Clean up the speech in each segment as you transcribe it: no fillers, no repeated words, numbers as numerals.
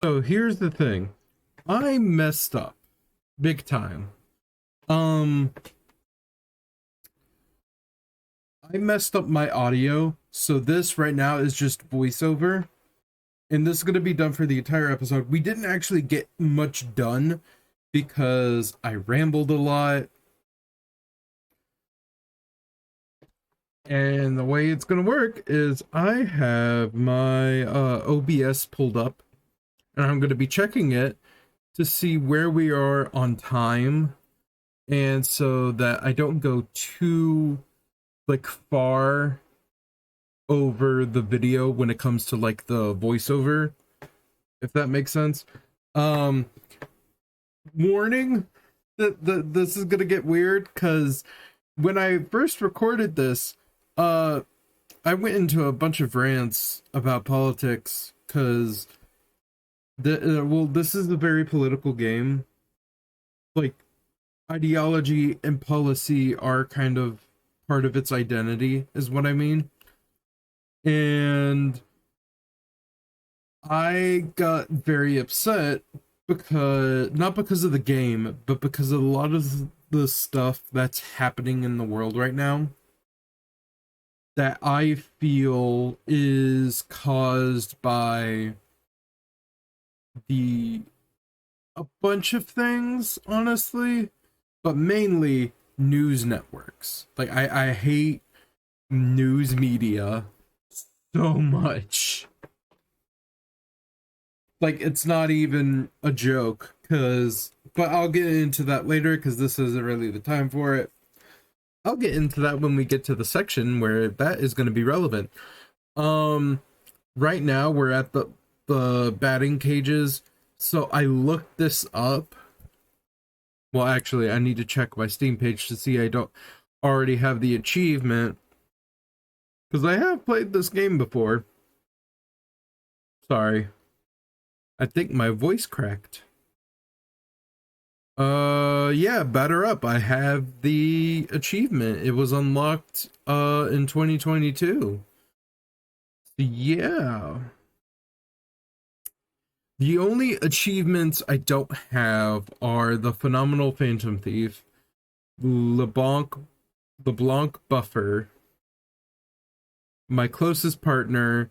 So here's the thing. I messed up big time. Um I messed up my audio. So this right now is just voiceover, and this is going to be done for the entire episode. We didn't actually get much done because I rambled a lot. And the way it's going to work is I have my OBS pulled up, and I'm going to be checking it to see where we are on time, and so that I don't go too like far over the video when it comes to like the voiceover, if that makes sense. Um Warning that this is gonna get weird because when I first recorded this, uh I went into a bunch of rants about politics because this is a very political game. Like, ideology and policy are kind of part of its identity, is what I mean. And I got very upset because, not because of the game, but because of a lot of the stuff that's happening in the world right now that I feel is caused by the a bunch of things, honestly, but mainly news networks. Like, I hate news media so much. Like, it's not even a joke, because, but I'll get into that later because this isn't really the time for it. I'll get into that when we get to the section where that is going to be relevant. um right now we're at the batting cages, so I looked this up. Well, actually, I need to check my Steam page to see I don't already have the achievement, because I have played this game before. Sorry, I think my voice cracked. Yeah, batter up. I have the achievement. It was unlocked in 2022. Yeah. The only achievements I don't have are the Phenomenal Phantom Thief, LeBlanc Buffer, My Closest Partner,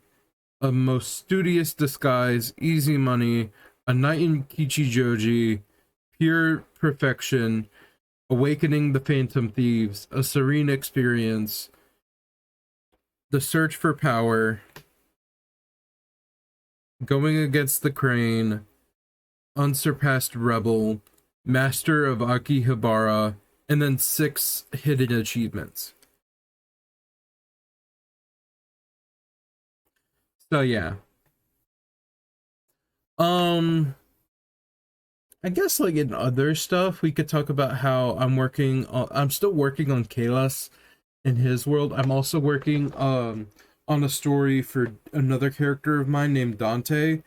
A Most Studious Disguise, Easy Money, A Night in Kichijoji, Pure Perfection, Awakening the Phantom Thieves, A Serene Experience, The Search for Power, Going Against the Crane, Unsurpassed Rebel, Master of Akihabara, and then 6 hidden achievements. So yeah. I guess like in other stuff we could talk about how I'm still working on Kalos in his world. I'm also working on a story for another character of mine named Dante,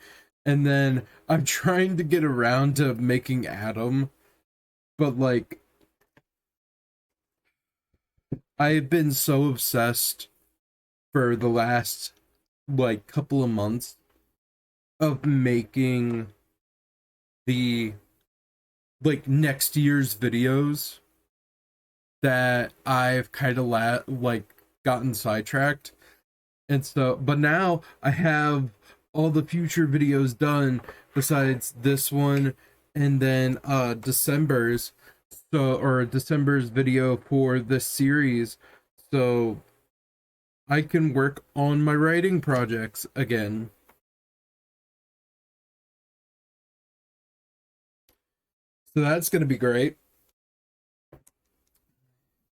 and then I'm trying to get around to making Adam, but like I've been so obsessed for the last like couple of months of making the like next year's videos that I've kind of like gotten sidetracked. And so, but now I have all the future videos done besides this one, and then December's video for this series, so I can work on my writing projects again. So that's going to be great.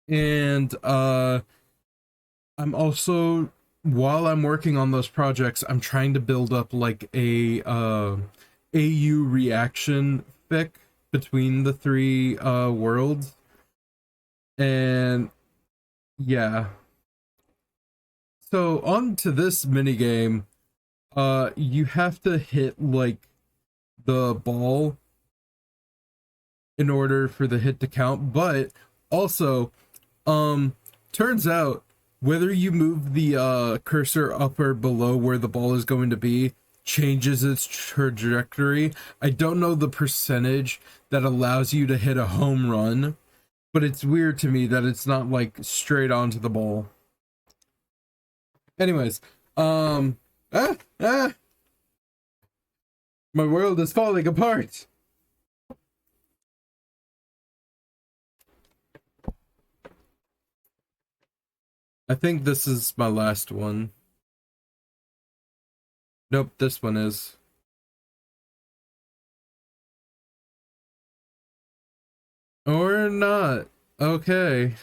And I'm also, while I'm working on those projects, I'm trying to build up like a AU reaction fic between the three worlds. And yeah. So on to this mini game. You have to hit like the ball in order for the hit to count, but also turns out whether you move the cursor up or below where the ball is going to be, changes its trajectory. I don't know the percentage that allows you to hit a home run, but it's weird to me that it's not like straight onto the ball. Anyways, my world is falling apart. I think this is my last one. Nope, this one is. Or not. Okay.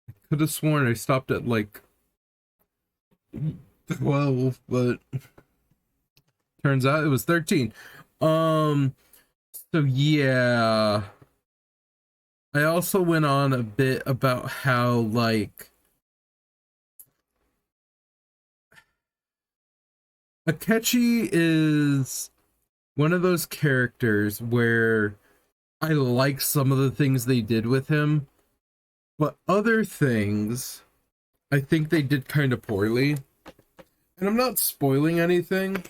I could have sworn I stopped at like 12, but turns out it was 13. So yeah. I also went on a bit about how, like, Akechi is one of those characters where I like some of the things they did with him, but other things I think they did kind of poorly. And I'm not spoiling anything,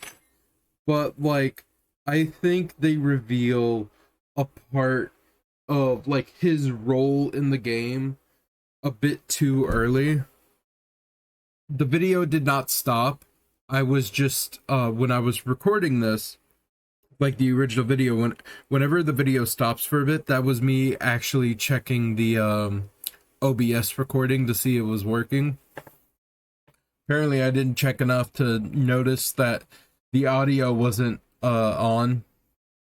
but like, I think they reveal a part of like his role in the game a bit too early. The video did not stop. I was just when I was recording this, like the original video, whenever the video stops for a bit, that was me actually checking the OBS recording to see it was working. Apparently I didn't check enough to notice that the audio wasn't on,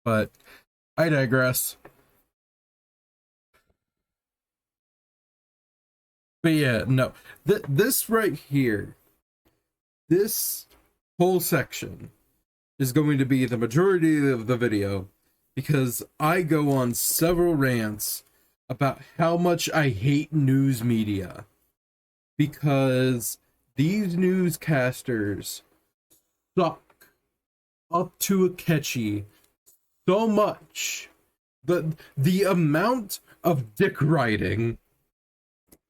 but I digress. But yeah, no. This right here, this whole section is going to be the majority of the video, because I go on several rants about how much I hate news media, because these newscasters suck up to Akechi so much. The amount of dick riding,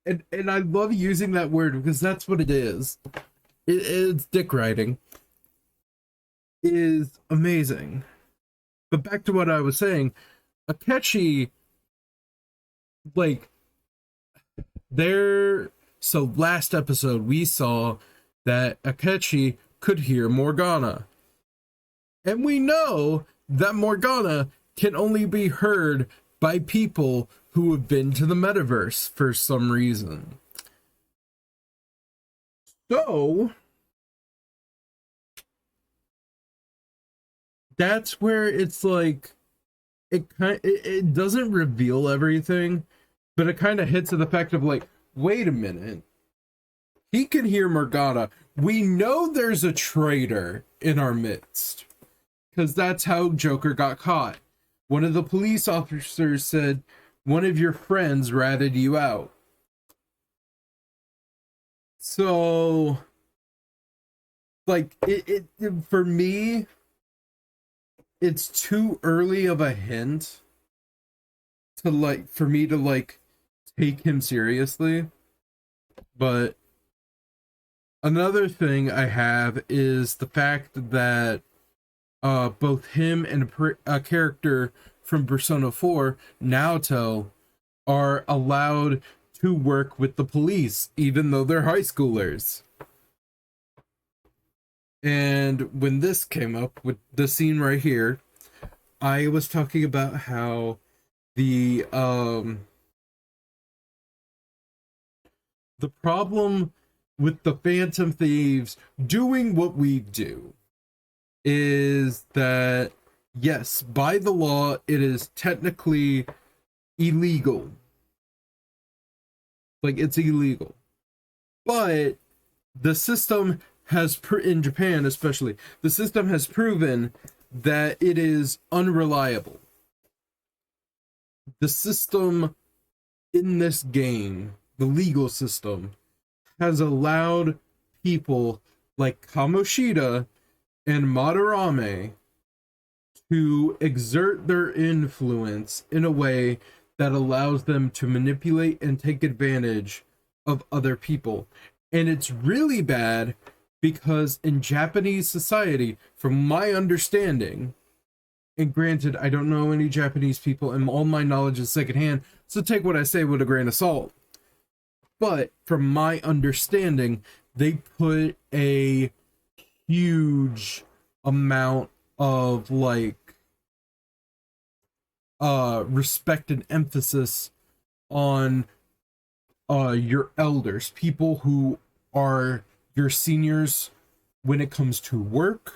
and I love using that word because that's what it is. It's dick riding, is amazing. But back to what I was saying, Akechi, like, so last episode we saw that Akechi could hear Morgana. And we know that Morgana can only be heard by people who have been to the metaverse for some reason. So that's where it's like it doesn't reveal everything, but it kind of hits at the fact of like, wait a minute, he can hear Morgana. We know there's a traitor in our midst, because that's how Joker got caught. One of the police officers said one of your friends ratted you out. So, like, it for me, it's too early of a hint to like, for me to like take him seriously. But another thing I have is the fact that both him and a character from Persona 4, Naoto, are allowed to work with the police, even though they're high schoolers. And when this came up with the scene right here, I was talking about how the problem with the Phantom Thieves doing what we do is that, yes, by the law, it is technically illegal. Like, it's illegal. But the system has, in Japan especially, the system has proven that it is unreliable. The system in this game, the legal system, has allowed people like Kamoshida and Madarame to exert their influence in a way that allows them to manipulate and take advantage of other people. And it's really bad because in Japanese society, from my understanding, and granted, I don't know any Japanese people, and all my knowledge is secondhand, so take what I say with a grain of salt. But from my understanding, they put a huge amount of respect and emphasis on your elders, people who are your seniors when it comes to work,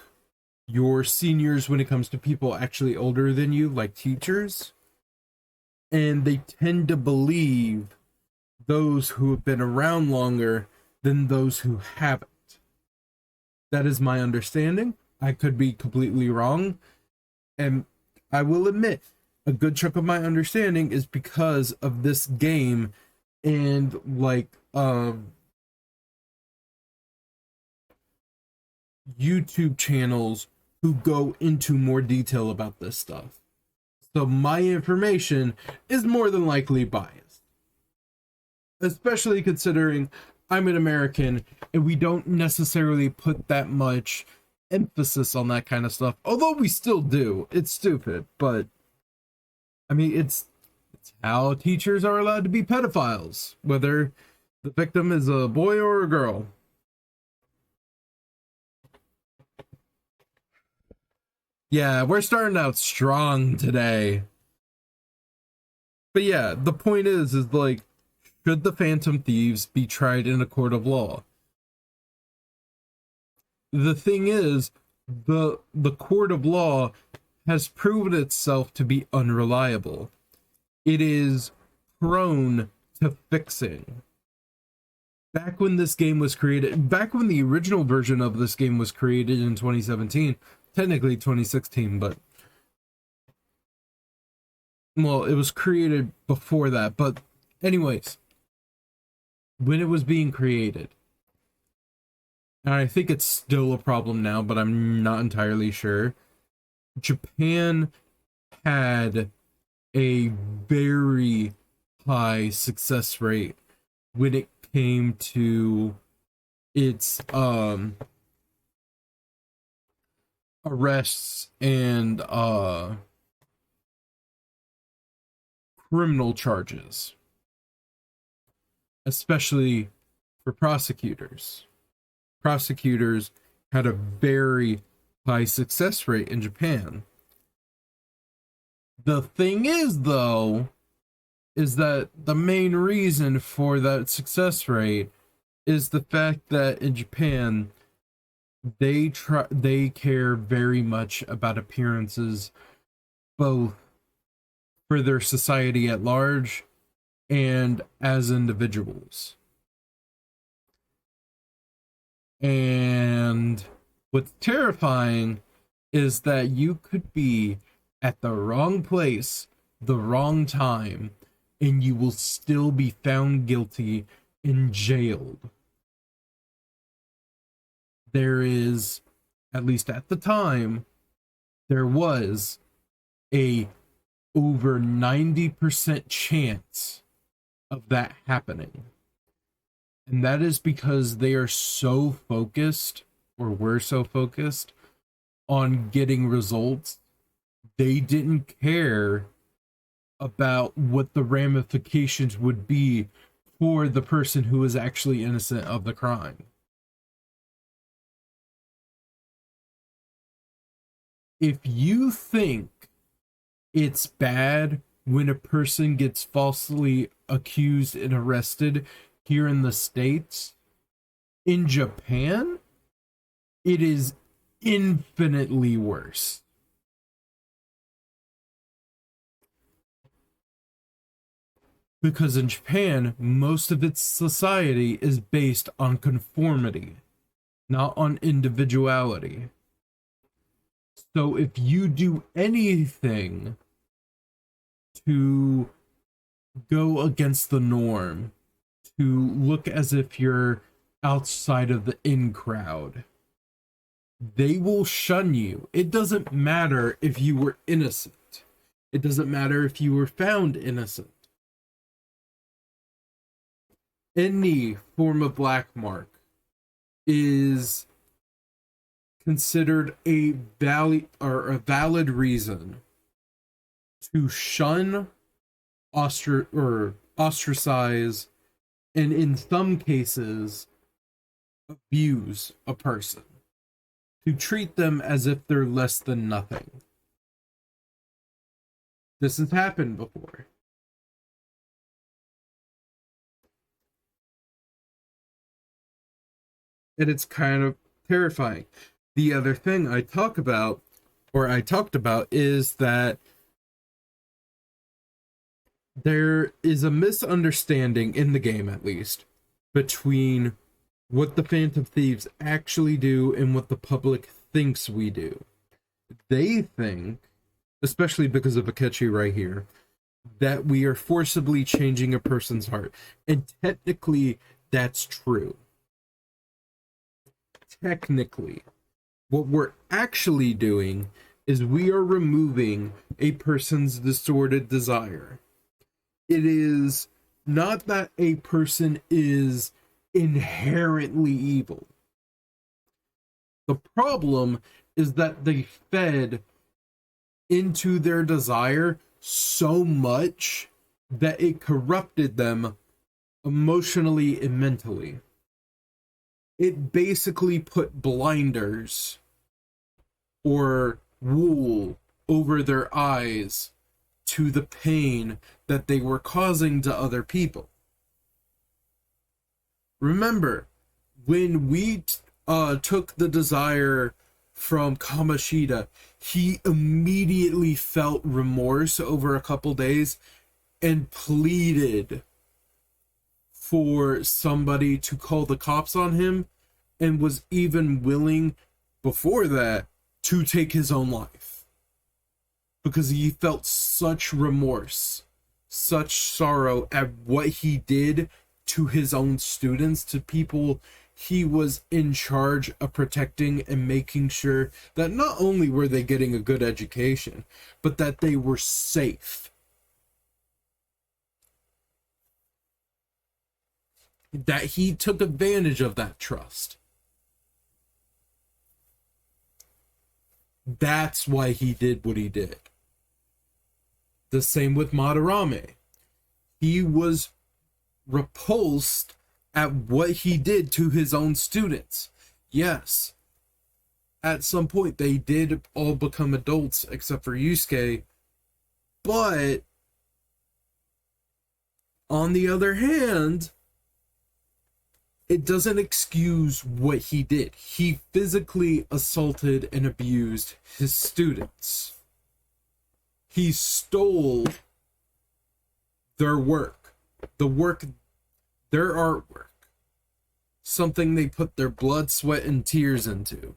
your seniors when it comes to people actually older than you, like teachers. And they tend to believe those who have been around longer than those who haven't. That is my understanding. I could be completely wrong. And I will admit, a good chunk of my understanding is because of this game and YouTube channels who go into more detail about this stuff. So my information is more than likely biased. Especially considering I'm an American and we don't necessarily put that much emphasis on that kind of stuff. Although we still do. It's stupid, but I mean, it's how teachers are allowed to be pedophiles, whether the victim is a boy or a girl. Yeah, we're starting out strong today. But yeah, the point is like, should the Phantom Thieves be tried in a court of law? The thing is, the court of law has proven itself to be unreliable. It is prone to fixing. Back when this game was created, back when the original version of this game was created in 2017, technically 2016, but well, it was created before that. But anyways, when it was being created, and I think it's still a problem now, but I'm not entirely sure, Japan had a very high success rate when it came to its arrests and criminal charges, especially for prosecutors. Prosecutors had a very high success rate in Japan. The thing is, though, is that the main reason for that success rate is the fact that in Japan, they care very much about appearances, both for their society at large and as individuals. And what's terrifying is that you could be at the wrong place, the wrong time, and you will still be found guilty and jailed. There is, at least at the time, there was a over 90% chance of that happening. And that is because they are so focused, or were so focused, on getting results. They didn't care about what the ramifications would be for the person who is actually innocent of the crime. If you think it's bad when a person gets falsely accused and arrested here in the States, in Japan, it is infinitely worse. Because in Japan, most of its society is based on conformity, not on individuality. So if you do anything to go against the norm, to look as if you're outside of the in crowd, they will shun you. It doesn't matter if you were innocent. It doesn't matter if you were found innocent. Any form of black mark is considered a valid reason to shun, ostracize, and in some cases abuse a person, to treat them as if they're less than nothing. This has happened before. And it's kind of terrifying. The other thing I talked about, is that there is a misunderstanding in the game, at least, between what the Phantom Thieves actually do and what the public thinks we do. They think, especially because of Akechi right here, that we are forcibly changing a person's heart. And technically, that's true. Technically, what we're actually doing is we are removing a person's distorted desire. It is not that a person is inherently evil. The problem is that they fed into their desire so much that it corrupted them emotionally and mentally. It basically put blinders or wool over their eyes to the pain that they were causing to other people. Remember, when we took the desire from Kamoshida, he immediately felt remorse over a couple days and pleaded for somebody to call the cops on him, and was even willing before that to take his own life because he felt such remorse, such sorrow at what he did to his own students, to people he was in charge of protecting and making sure that not only were they getting a good education, but that they were safe. That he took advantage of that trust. That's why he did what he did. The same with Madarame. He was repulsed at what he did to his own students. Yes, at some point they did all become adults except for Yusuke, but on the other hand, it doesn't excuse what he did. He physically assaulted and abused his students. He stole their work, their artwork, something they put their blood, sweat, and tears into.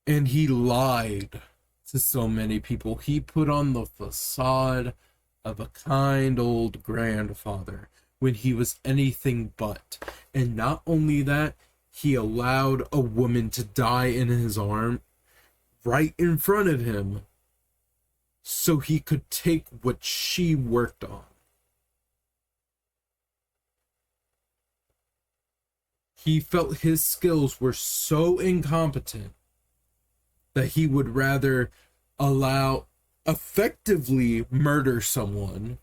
And he lied to so many people. He put on the facade of a kind old grandfather when he was anything but. And not only that, he allowed a woman to die in his arm right in front of him so he could take what she worked on. He felt his skills were so incompetent that he would rather effectively murder someone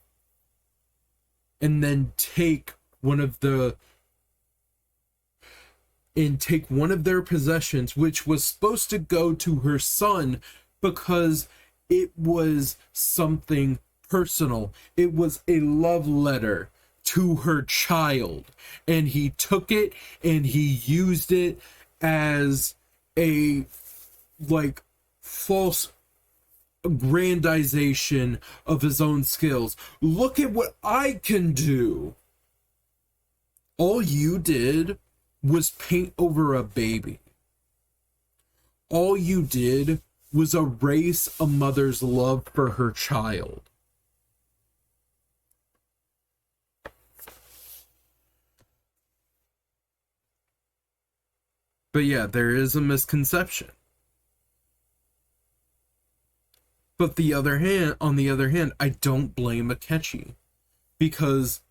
and then take one of their possessions, which was supposed to go to her son because it was something personal. It was a love letter to her child, and he took it and he used it as a false aggrandization of his own skills. Look at what I can do. All you did was paint over a baby. All you did was erase a mother's love for her child. But yeah, there is a misconception. But on the other hand, I don't blame Akechi. because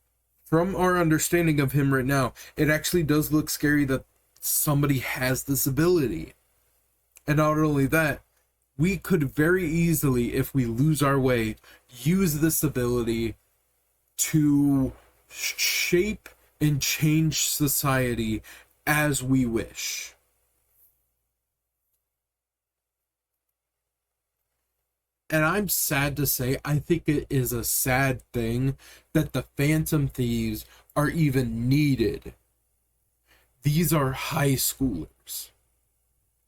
from our understanding of him right now, it actually does look scary that somebody has this ability. And not only that, we could very easily, if we lose our way, use this ability to shape and change society as we wish. And I'm sad to say, I think it is a sad thing that the Phantom Thieves are even needed. These are high schoolers.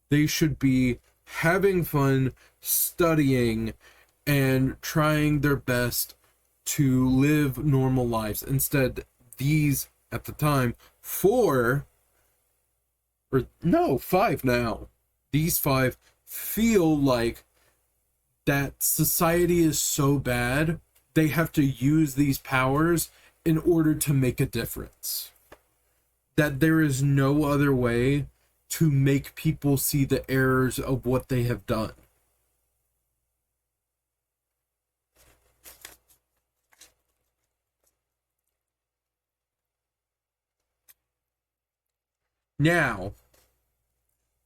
They should be having fun, studying, and trying their best to live normal lives. Instead, these, at the time, 5 now, these 5 feel like that society is so bad, they have to use these powers in order to make a difference. That there is no other way to make people see the errors of what they have done. Now,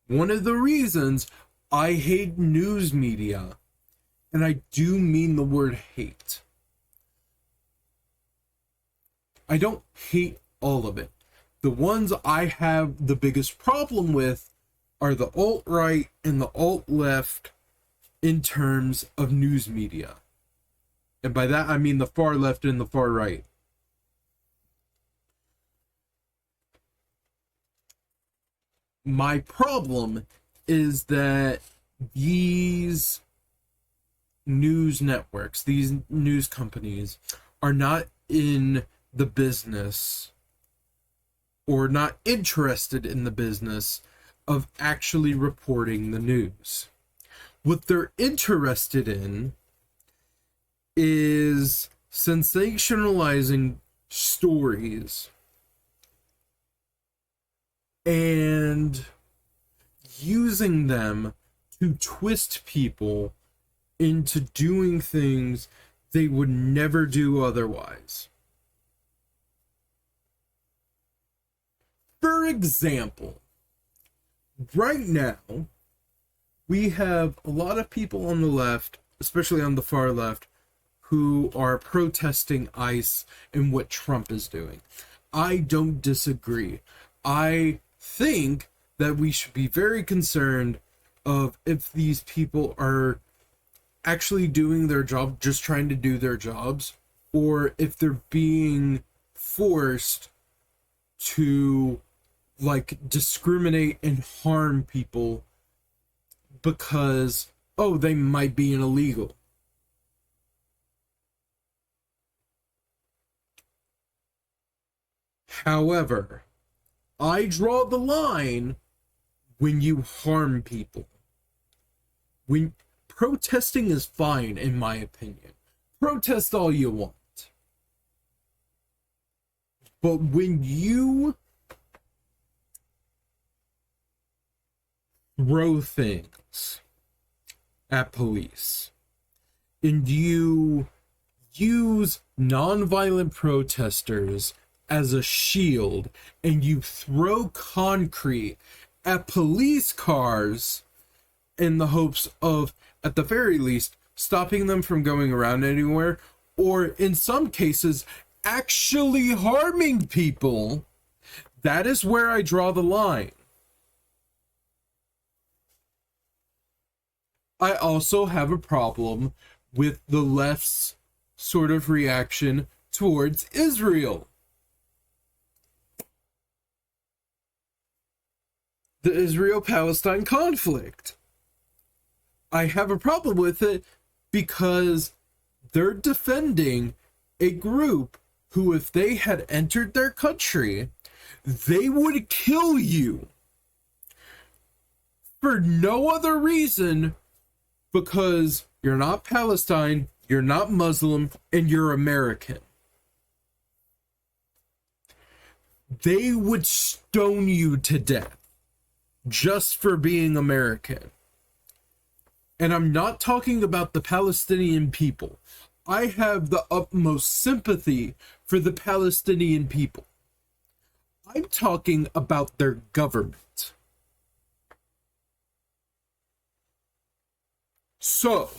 one of the reasons I hate news media, and I do mean the word hate. I don't hate all of it. The ones I have the biggest problem with are the alt-right and the alt-left in terms of news media. And by that I mean the far left and the far right. My problem is that these news networks, these news companies, are not in the business or not interested in the business of actually reporting the news. What they're interested in is sensationalizing stories and using them to twist people into doing things they would never do otherwise. For example, right now, we have a lot of people on the left, especially on the far left, who are protesting ICE and what Trump is doing. I don't disagree. I think that we should be very concerned of if these people are actually doing their job, just trying to do their jobs, or if they're being forced to discriminate and harm people because, oh, they might be an illegal. However, I draw the line when you harm people. When protesting is fine, in my opinion. Protest all you want. But when you throw things at police and you use nonviolent protesters as a shield and you throw concrete at police cars in the hopes of, at the very least, stopping them from going around anywhere, or in some cases actually harming people, that is where I draw the line. I also have a problem with the left's sort of reaction towards Israel. The Israel-Palestine conflict. I have a problem with it because they're defending a group who, if they had entered their country, they would kill you for no other reason because you're not Palestine, you're not Muslim, and you're American. They would stone you to death just for being American. And I'm not talking about the Palestinian people. I have the utmost sympathy for the Palestinian people. I'm talking about their government. So,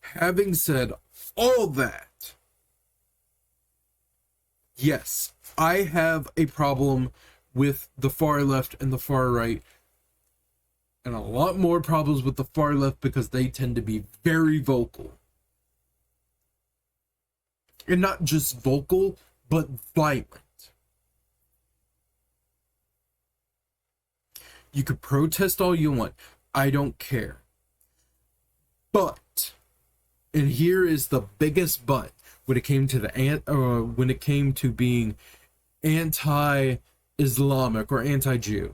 having said all that, yes, I have a problem with the far left and the far right, and a lot more problems with the far left because they tend to be very vocal. And not just vocal, but violent. You could protest all you want. I don't care. But, and here is the biggest but, when it came to when it came to being anti-Islamic or anti-Jew,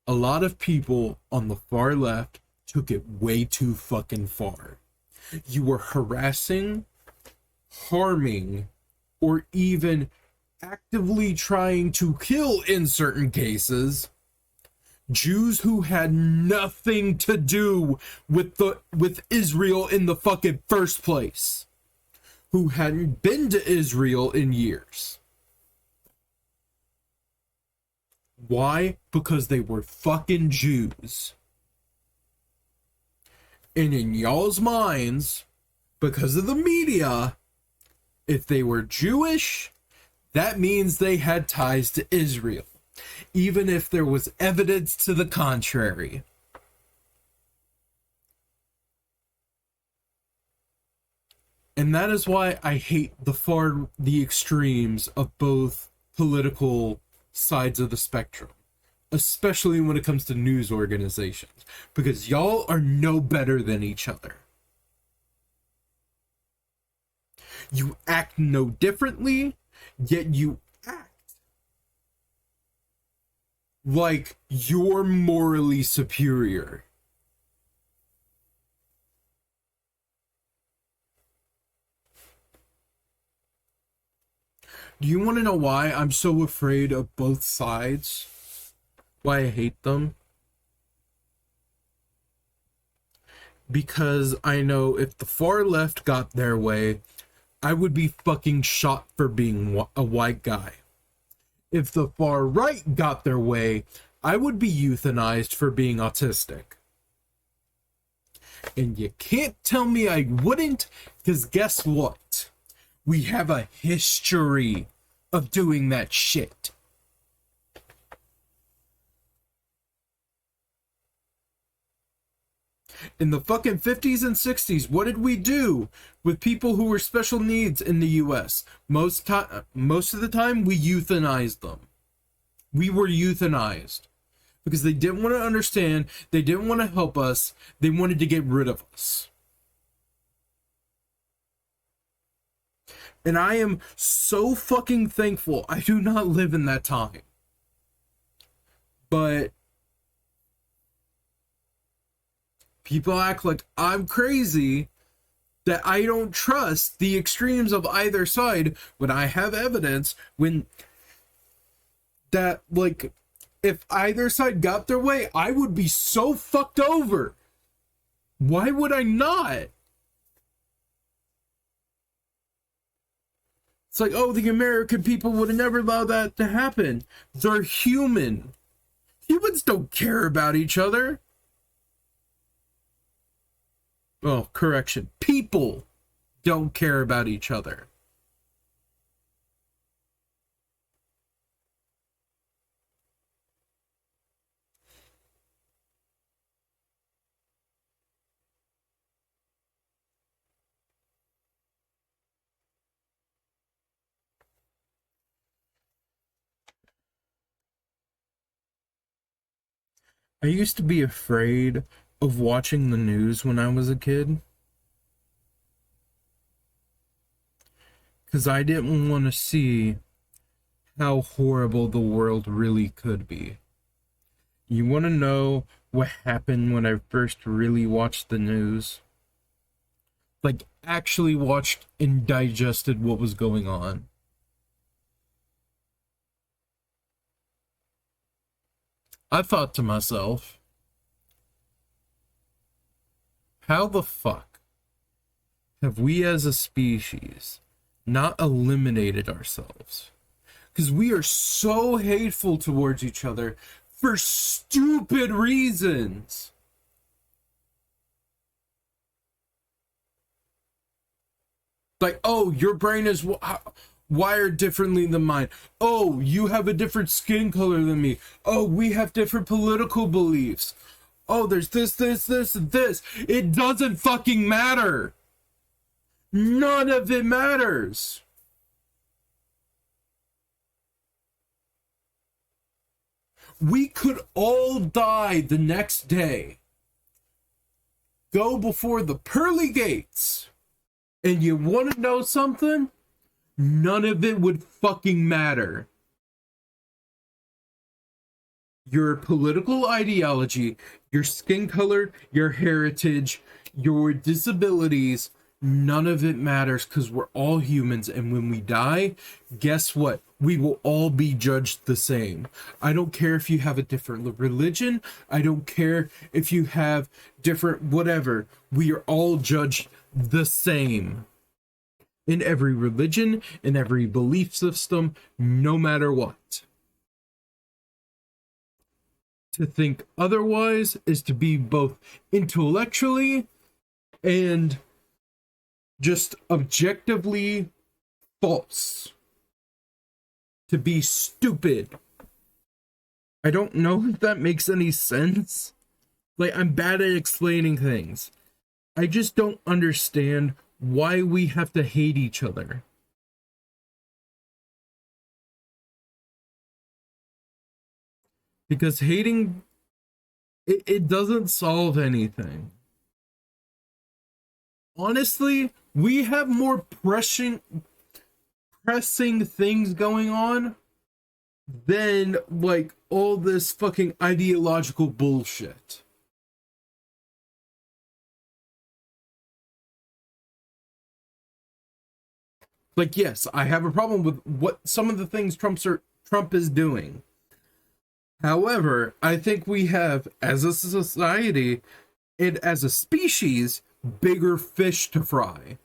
a lot of people on the far left took it way too fucking far. You were harassing, harming, or even actively trying to kill, in certain cases, Jews who had nothing to do with Israel in the fucking first place, who hadn't been to Israel in years. Why? Because they were fucking Jews. And in y'all's minds, because of the media, if they were Jewish, that means they had ties to Israel, even if there was evidence to the contrary. And that is why I hate the extremes of both political sides of the spectrum, especially when it comes to news organizations, because y'all are no better than each other. You act no differently, yet you act like you're morally superior. Do you want to know why I'm so afraid of both sides? Why I hate them? Because I know if the far left got their way, I would be fucking shot for being a white guy. If the far right got their way, I would be euthanized for being autistic. And you can't tell me I wouldn't, because guess what? We have a history of doing that shit. In the fucking 50s and 60s, what did we do with people who were special needs in the US? Most of the time, we euthanized them. We were euthanized. Because they didn't want to understand, they didn't want to help us, they wanted to get rid of us. And I am so fucking thankful I do not live in that time. But people act like I'm crazy, that I don't trust the extremes of either side when I have evidence when that, like, if either side got their way, I would be so fucked over. Why would I not? It's like, oh, the American people would have never allowed that to happen. They're human. Humans don't care about each other. Oh, correction. People don't care about each other. I used to be afraid of watching the news when I was a kid. Because I didn't want to see how horrible the world really could be. You want to know what happened when I first really watched the news? Like, actually watched and digested what was going on. I thought to myself, how the fuck have we as a species not eliminated ourselves? Because we are so hateful towards each other for stupid reasons. Like, oh, your brain is wired differently than mine. Oh, you have a different skin color than me. Oh, we have different political beliefs. Oh, there's this, and this. It doesn't fucking matter. None of it matters. We could all die the next day. Go before the pearly gates. And you want to know something? None of it would fucking matter. Your political ideology, your skin color, your heritage, your disabilities, none of it matters because we're all humans. And when we die, guess what? We will all be judged the same. I don't care if you have a different religion. I don't care if you have different whatever. We are all judged the same. In every religion, in every belief system, no matter what. To think otherwise is to be both intellectually and just objectively false. To be stupid. I don't know if that makes any sense. Like, I'm bad at explaining things. I just don't understand why we have to hate each other. Because hating, it doesn't solve anything. Honestly, we have more pressing things going on than, like, all this fucking ideological bullshit. Like, yes, I have a problem with what some of the things Trump is doing. However, I think we have, as a society and as a species, bigger fish to fry.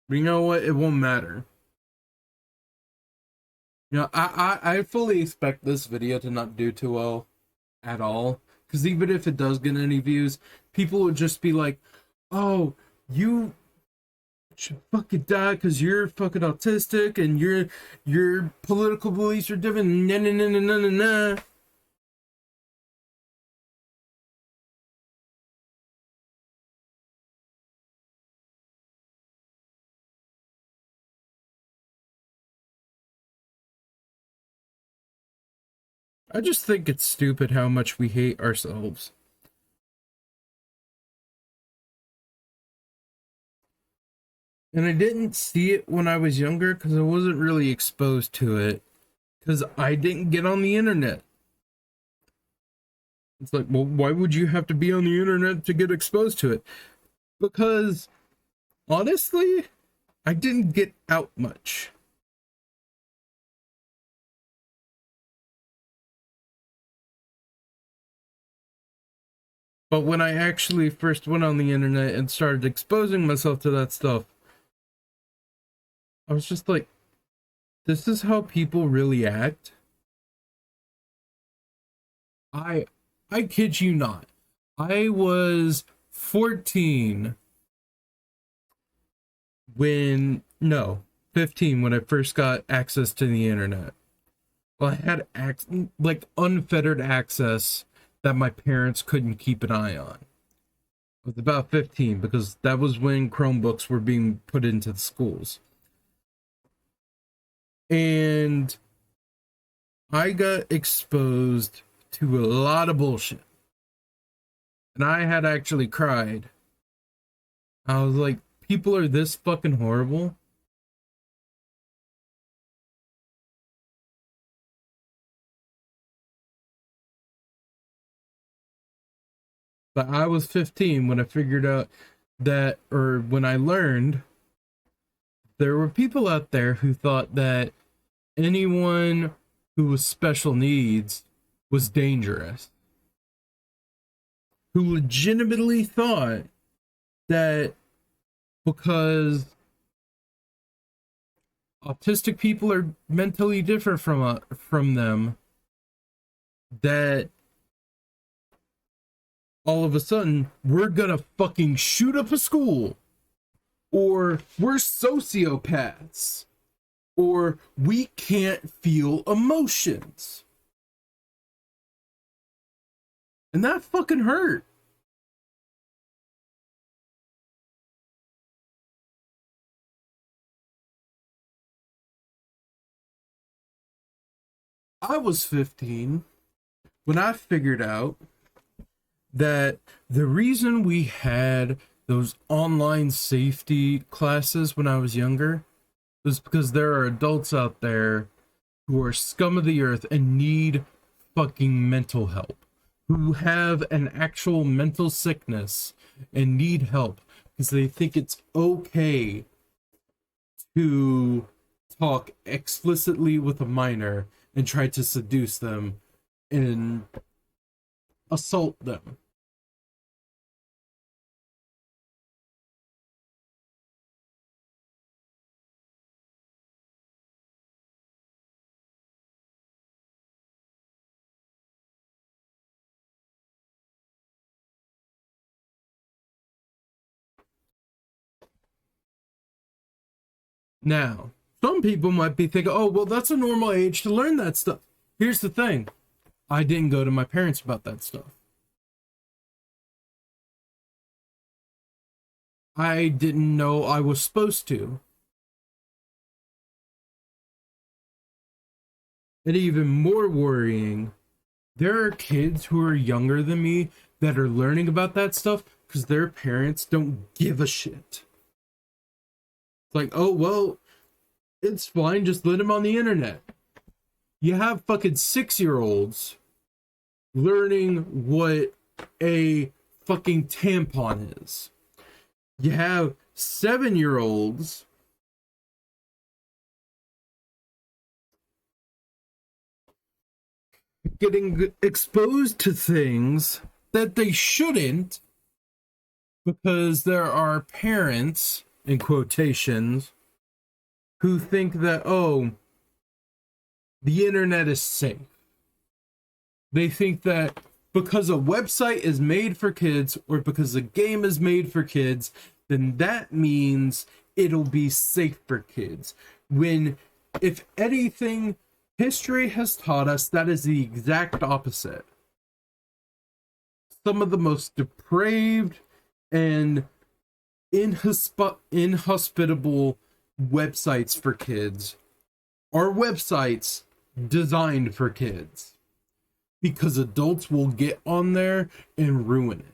But you know what? It won't matter. You know, I fully expect this video to not do too well at all. Because even if it does get any views, people would just be like, oh, you should fucking die because you're fucking autistic and your political beliefs are different. Nah, nah, nah, nah, nah, nah. I just think it's stupid how much we hate ourselves. And I didn't see it when I was younger because I wasn't really exposed to it. Because I didn't get on the internet. It's like, well, why would you have to be on the internet to get exposed to it? Because, honestly, I didn't get out much. But when I actually first went on the internet and started exposing myself to that stuff, I was just like, this is how people really act? I kid you not. I was 14 when, no, 15 when I first got access to the internet. Well, I had like unfettered access that my parents couldn't keep an eye on. I was about 15 because that was when Chromebooks were being put into the schools. And I got exposed to a lot of bullshit. And I had actually cried. I was like, people are this fucking horrible. But I was 15 when I figured out that, or when I learned, there were people out there who thought that anyone who was special needs was dangerous, who legitimately thought that because autistic people are mentally different from them, that all of a sudden we're gonna fucking shoot up a school, or we're sociopaths, or we can't feel emotions. And that fucking hurt. I was 15 when I figured out that the reason we had those online safety classes when I was younger was because there are adults out there who are scum of the earth and need fucking mental help, who have an actual mental sickness and need help because they think it's okay to talk explicitly with a minor and try to seduce them and assault them. Now, some people might be thinking, oh, well, that's a normal age to learn that stuff. Here's the thing, I didn't go to my parents about that stuff. I didn't know I was supposed to. And even more worrying, there are kids who are younger than me that are learning about that stuff because their parents don't give a shit. It's like, oh, well, it's fine, just let them on the internet. You have fucking 6-year-olds learning what a fucking tampon is. You have 7-year-olds getting exposed to things that they shouldn't because there are parents, in quotations, who think that, oh, the internet is safe. They think that because a website is made for kids or because a game is made for kids, then that means it'll be safe for kids. When, if anything, history has taught us that is the exact opposite. Some of the most depraved and inhospitable websites for kids are websites designed for kids because adults will get on there and ruin it.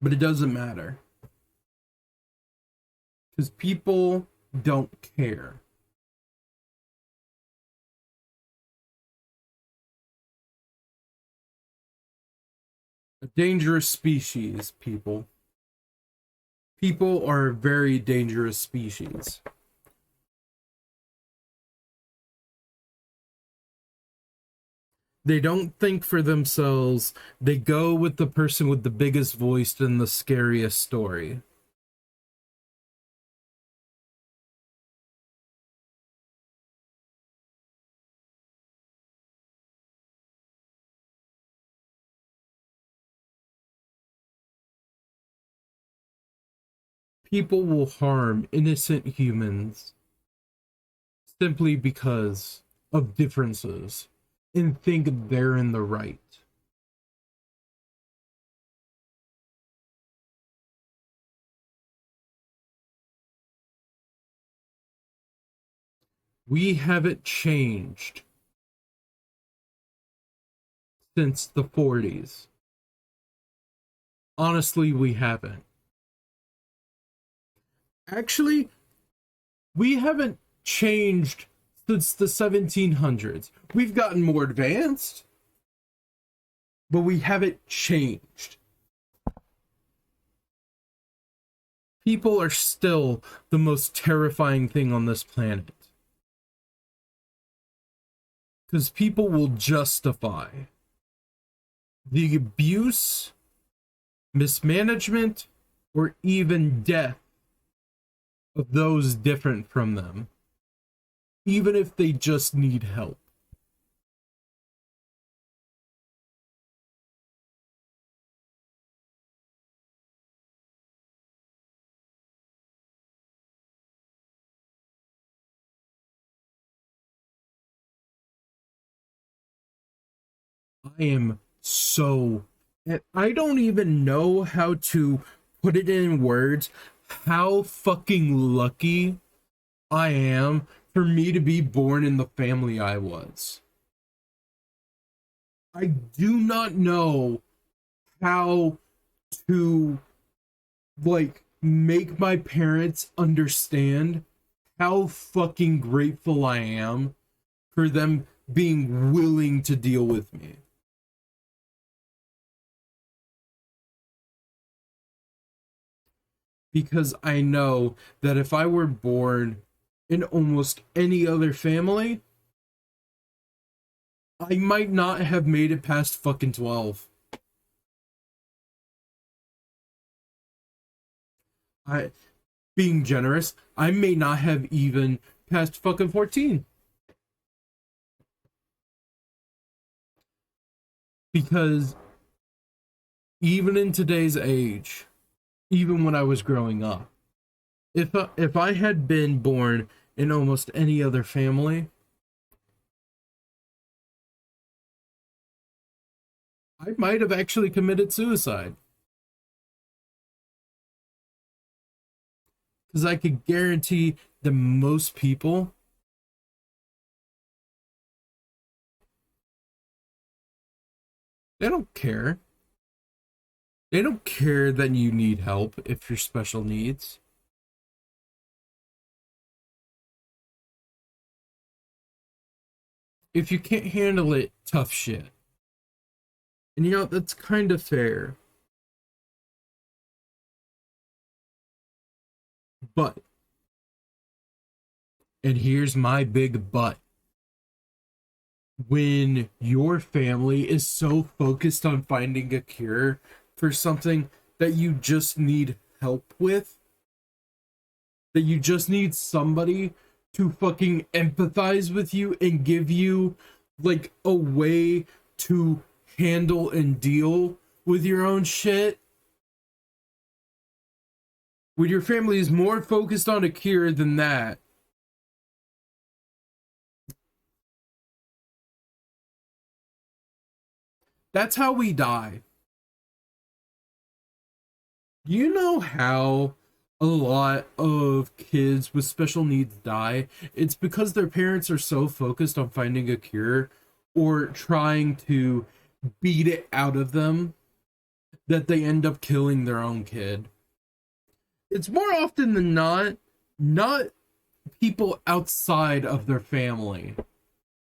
But it doesn't matter because people don't care. A dangerous species, people. People are a very dangerous species. They don't think for themselves. They go with the person with the biggest voice and the scariest story. People will harm innocent humans simply because of differences and think they're in the right. We haven't changed since the 40s. Honestly, we haven't. Actually, we haven't changed since the 1700s. We've gotten more advanced, but we haven't changed. People are still the most terrifying thing on this planet. Because people will justify the abuse, mismanagement, or even death of those different from them, even if they just need help. I am so. I don't even know how to put it in words how fucking lucky I am for me to be born in the family I was. I do not know how to, like, make my parents understand how fucking grateful I am for them being willing to deal with me. Because I know that if I were born in almost any other family, I might not have made it past fucking 12. I, being generous, I may not have even past fucking 14. Because even in today's age, even when I was growing up, if I had been born in almost any other family, I might have actually committed suicide. Because I could guarantee that most people, they don't care. They don't care that you need help if you're special needs. If you can't handle it, tough shit. And you know, that's kind of fair. But, and here's my big but, when your family is so focused on finding a cure for something that you just need help with, that you just need somebody to fucking empathize with you and give you like a way to handle and deal with your own shit. When your family is more focused on a cure than that, that's how we die. You know how a lot of kids with special needs die? It's because their parents are so focused on finding a cure or trying to beat it out of them that they end up killing their own kid. It's more often than not people outside of their family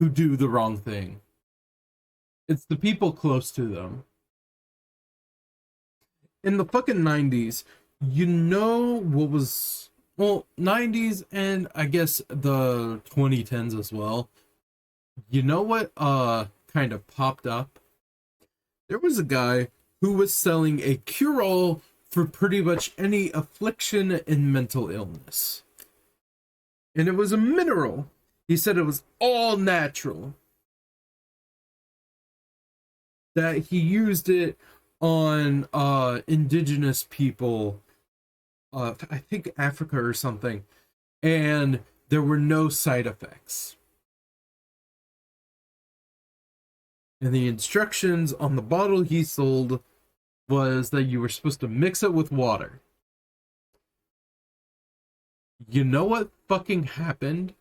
who do the wrong thing. It's the people close to them. In the fucking 90s, you know what was, well, 90s and I guess the 2010s as well. You know what kind of popped up? There was a guy who was selling a cure-all for pretty much any affliction and mental illness. And it was a mineral. He said it was all natural. That he used it on indigenous people, I think Africa or something, and there were no side effects. And the instructions on the bottle he sold was that you were supposed to mix it with water. You know what fucking happened?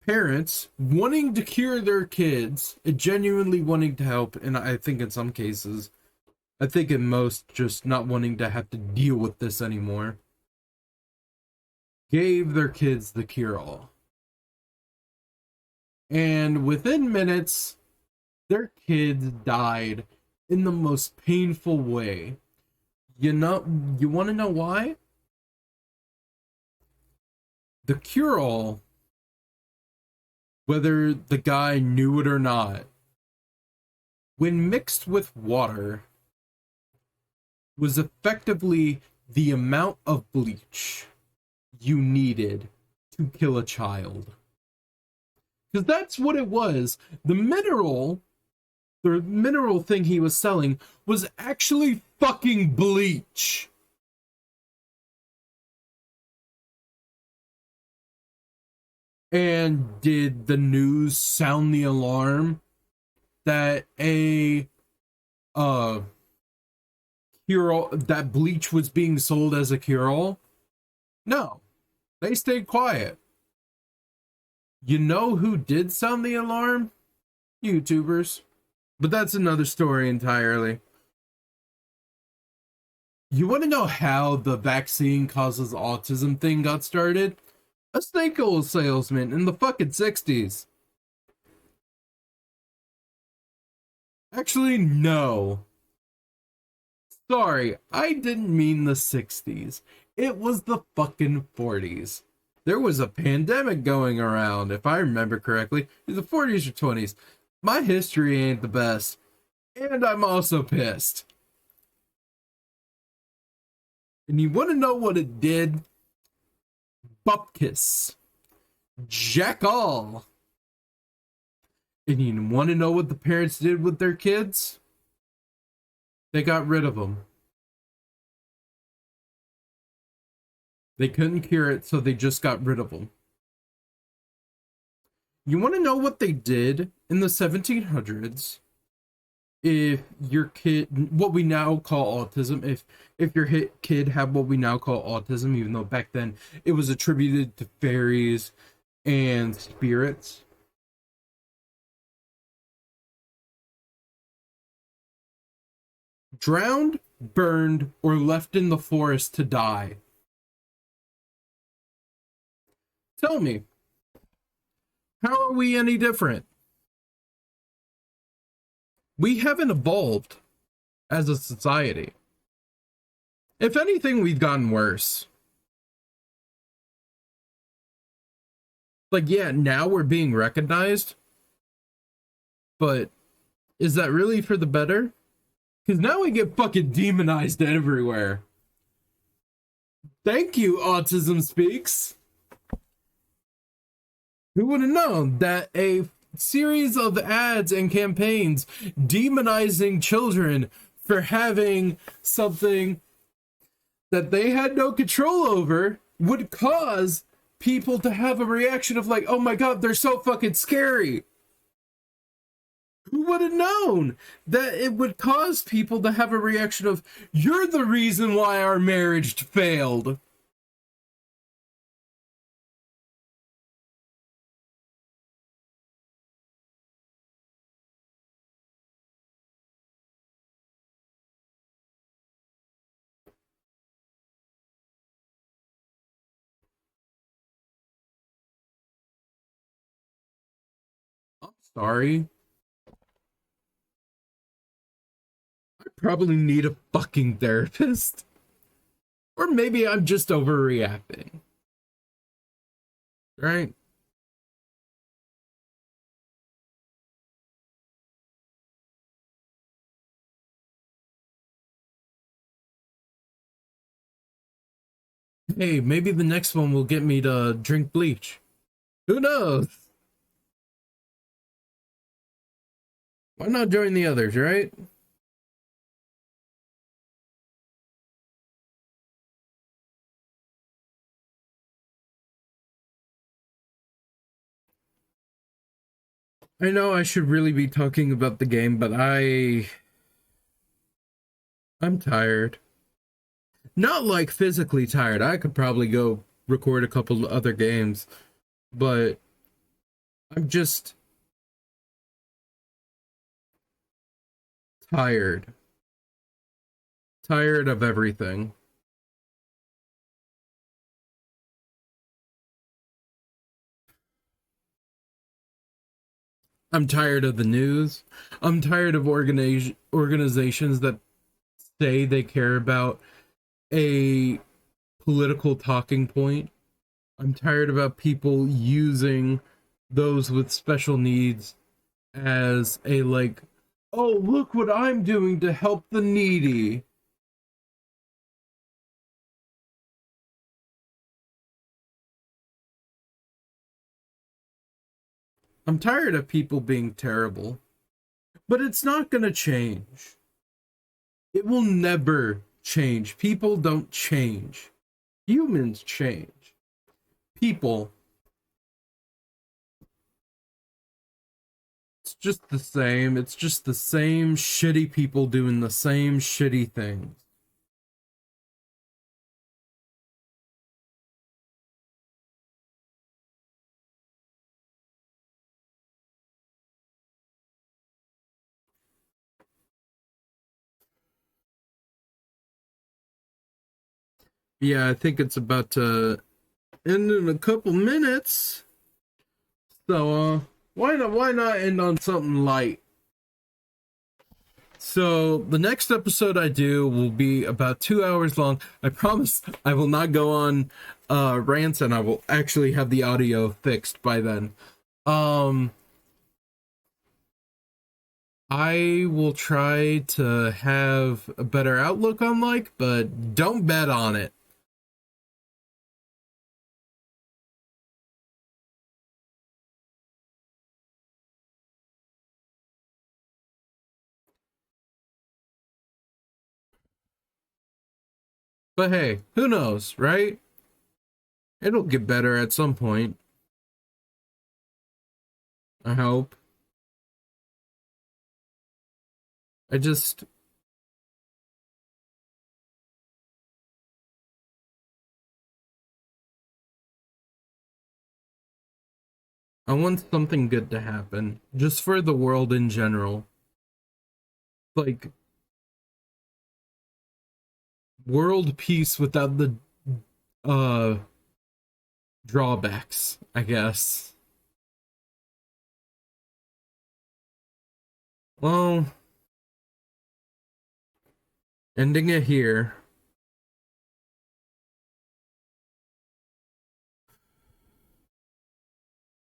Parents wanting to cure their kids, genuinely wanting to help, and I think in some cases I think in most just not wanting to have to deal with this anymore, gave their kids the cure all. And within minutes, their kids died in the most painful way. You want to know why? The cure all, whether the guy knew it or not, when mixed with water, was effectively the amount of bleach you needed to kill a child. Because that's what it was. The mineral thing he was selling was actually fucking bleach. And did the news sound the alarm that a cure-all, that bleach was being sold as a cure-all? No. They stayed quiet. You know who did sound the alarm? YouTubers. But that's another story entirely. You want to know how the vaccine causes autism thing got started? A snake oil salesman in the fucking 60s. Actually, no. Sorry, I didn't mean the 60s. It was the fucking 40s. There was a pandemic going around, if I remember correctly. It was the 40s or 20s. My history ain't the best. And I'm also pissed. And you want to know what it did? Bupkis. Jack all. And you want to know what the parents did with their kids? They got rid of them. They couldn't cure it, so they just got rid of them. You want to know what they did in the 1700s? If your kid, what we now call autism, if your kid had what we now call autism, even though back then it was attributed to fairies and spirits. Drowned, burned, or left in the forest to die. Tell me, how are we any different? We haven't evolved as a society. If anything, we've gotten worse. Like, yeah, now we're being recognized, but is that really for the better? Because now we get fucking demonized everywhere. Thank you, Autism Speaks. Who would have known that a series of ads and campaigns demonizing children for having something that they had no control over would cause people to have a reaction of like, oh my god, they're so fucking scary. Who would have known that it would cause people to have a reaction of, you're the reason why our marriage failed? I'm sorry. I probably need a fucking therapist. Or maybe I'm just overreacting. Right? Hey, maybe the next one will get me to drink bleach. Who knows? Why not join the others, right? I know I should really be talking about the game, but I'm tired. Not like physically tired. I could probably go record a couple other games, but I'm just tired. Tired of everything. I'm tired of the news. I'm tired of organizations that say they care about a political talking point. I'm tired about people using those with special needs as a like, oh, look what I'm doing to help the needy. I'm tired of people being terrible. But it's not going to change. It will never change. People don't change. Humans change. People, it's just the same. It's just the same shitty people doing the same shitty things. Yeah, I think it's about to end in a couple minutes. So why not end on something light? So the next episode I do will be about 2 hours long. I promise I will not go on rants, and I will actually have the audio fixed by then. Um I will try to have a better outlook on like, but don't bet on it. But hey, who knows, right? It'll get better at some point. I hope. I just I want something good to happen just for the world in general. Like world peace without the uh drawbacks, I guess. Well, ending it here.